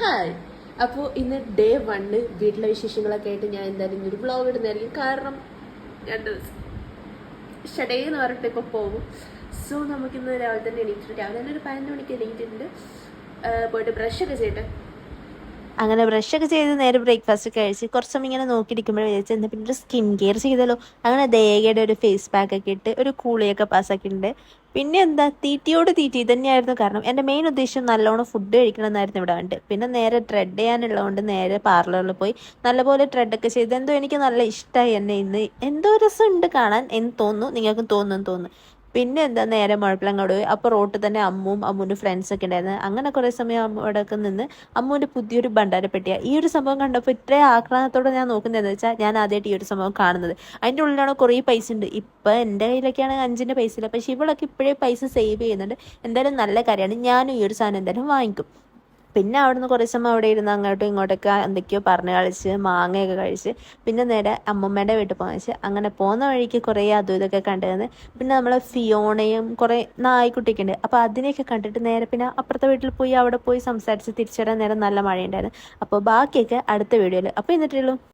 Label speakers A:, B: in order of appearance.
A: Hi. അപ്പോൾ ഇന്ന് day 1 വീട്ടിലെ വിശേഷങ്ങളൊക്കെ ആയിട്ട് ഞാൻ എന്തായാലും ഇന്നൊരു വ്ളോഗ് ഇടുന്നതായിരിക്കും. കാരണം 2 ദിവസം ഷഡേ എന്ന് പറഞ്ഞിട്ട് ഇപ്പോൾ പോകും. സോ നമുക്കിന്ന് രാവിലെ തന്നെ എണീറ്റിട്ട് രാവിലെ തന്നെ ഒരു 11 മണിക്ക് എണീറ്റിട്ടുണ്ട്. പോയിട്ട് ബ്രഷൊക്കെ ചെയ്തിട്ട്
B: അങ്ങനെ ബ്രഷൊക്കെ ചെയ്ത് നേരെ ബ്രേക്ക്ഫാസ്റ്റ് കഴിച്ച് കുറച്ച് സമയം ഇങ്ങനെ നോക്കിയിരിക്കുമ്പോൾ വിചാരിച്ചു എന്നാൽ പിന്നെ ഒരു സ്കിൻ കെയർ ചെയ്തല്ലോ. അങ്ങനെ ദേഹയുടെ ഒരു ഫേസ് പാക്ക് ഒക്കെ ഇട്ട് ഒരു കൂളിയൊക്കെ പാസ്സാക്കിയിട്ടുണ്ട്. പിന്നെ എന്താ തീറ്റിയോട് തീറ്റി തന്നെയായിരുന്നു. കാരണം എൻ്റെ മെയിൻ ഉദ്ദേശം നല്ലോണം ഫുഡ് കഴിക്കണം എന്നായിരുന്നു ഇവിടെ ഉണ്ട്. പിന്നെ നേരെ ത്രെഡ് ചെയ്യാനുള്ളതുകൊണ്ട് നേരെ പാർലറിൽ പോയി നല്ലപോലെ ത്രെഡൊക്കെ ചെയ്ത് എന്തോ എനിക്ക് നല്ല ഇഷ്ടമായി എന്നെ ഇന്ന്. എന്തോ രസമുണ്ട് കാണാൻ എന്ന് തോന്നുന്നു, നിങ്ങൾക്കും തോന്നുന്നു. പിന്നെ എന്താ നേരെ മുഴപ്പിലങ്ങോട്ട് പോയി. അപ്പോൾ റോട്ടിൽ തന്നെ അമ്മൂൻ്റെ ഫ്രണ്ട്സൊക്കെ ഉണ്ടായിരുന്നു. അങ്ങനെ കുറേ സമയം അവിടെയൊക്കെ നിന്ന് അമ്മൂൻ്റെ പുതിയൊരു ഭണ്ഡാരപ്പെട്ടിയാണ്. ഈ ഒരു സംഭവം കണ്ടപ്പോൾ ഇത്രയും ആക്രാന്തത്തോടെ ഞാൻ നോക്കുന്നതെന്ന് വെച്ചാൽ ഞാൻ ആദ്യമായിട്ട് ഈ ഒരു സംഭവം കാണുന്നത്. അതിൻ്റെ ഉള്ളിലാണ് കുറേ പൈസ ഉണ്ട്. ഇപ്പം എൻ്റെ കയ്യിലൊക്കെയാണ് 5 പൈസ ഇല്ല, പക്ഷേ ഇവളൊക്കെ ഇപ്പോഴേ പൈസ സേവ് ചെയ്യുന്നുണ്ട്. എന്തായാലും നല്ല കാര്യമാണ്. ഞാനും ഈ ഒരു സാധനം എന്തായാലും വാങ്ങിക്കും. പിന്നെ അവിടുന്ന് കുറേ സമയം അവിടെ ഇരുന്ന് അങ്ങോട്ടും ഇങ്ങോട്ടൊക്കെ എന്തൊക്കെയോ പറഞ്ഞ് കളിച്ച് മാങ്ങയൊക്കെ കഴിച്ച് പിന്നെ നേരെ അമ്മമ്മേൻ്റെ വീട്ടിൽ പോകാൻ വെച്ച് അങ്ങനെ പോകുന്ന വഴിക്ക് കുറേ അതും ഇതൊക്കെ കണ്ടുവന്ന് പിന്നെ നമ്മളെ ഫിയോണയും കുറേ നായ്ക്കുട്ടിയൊക്കെ ഉണ്ട്. അപ്പോൾ അതിനെയൊക്കെ കണ്ടിട്ട് നേരെ പിന്നെ അപ്പുറത്തെ വീട്ടിൽ പോയി അവിടെ പോയി സംസാരിച്ച് തിരിച്ചുവരാൻ നേരം നല്ല മഴയുണ്ടായിരുന്നു. അപ്പോൾ ബാക്കിയൊക്കെ അടുത്ത വീഡിയോയിൽ. അപ്പോൾ എന്നിട്ടുള്ളൂ.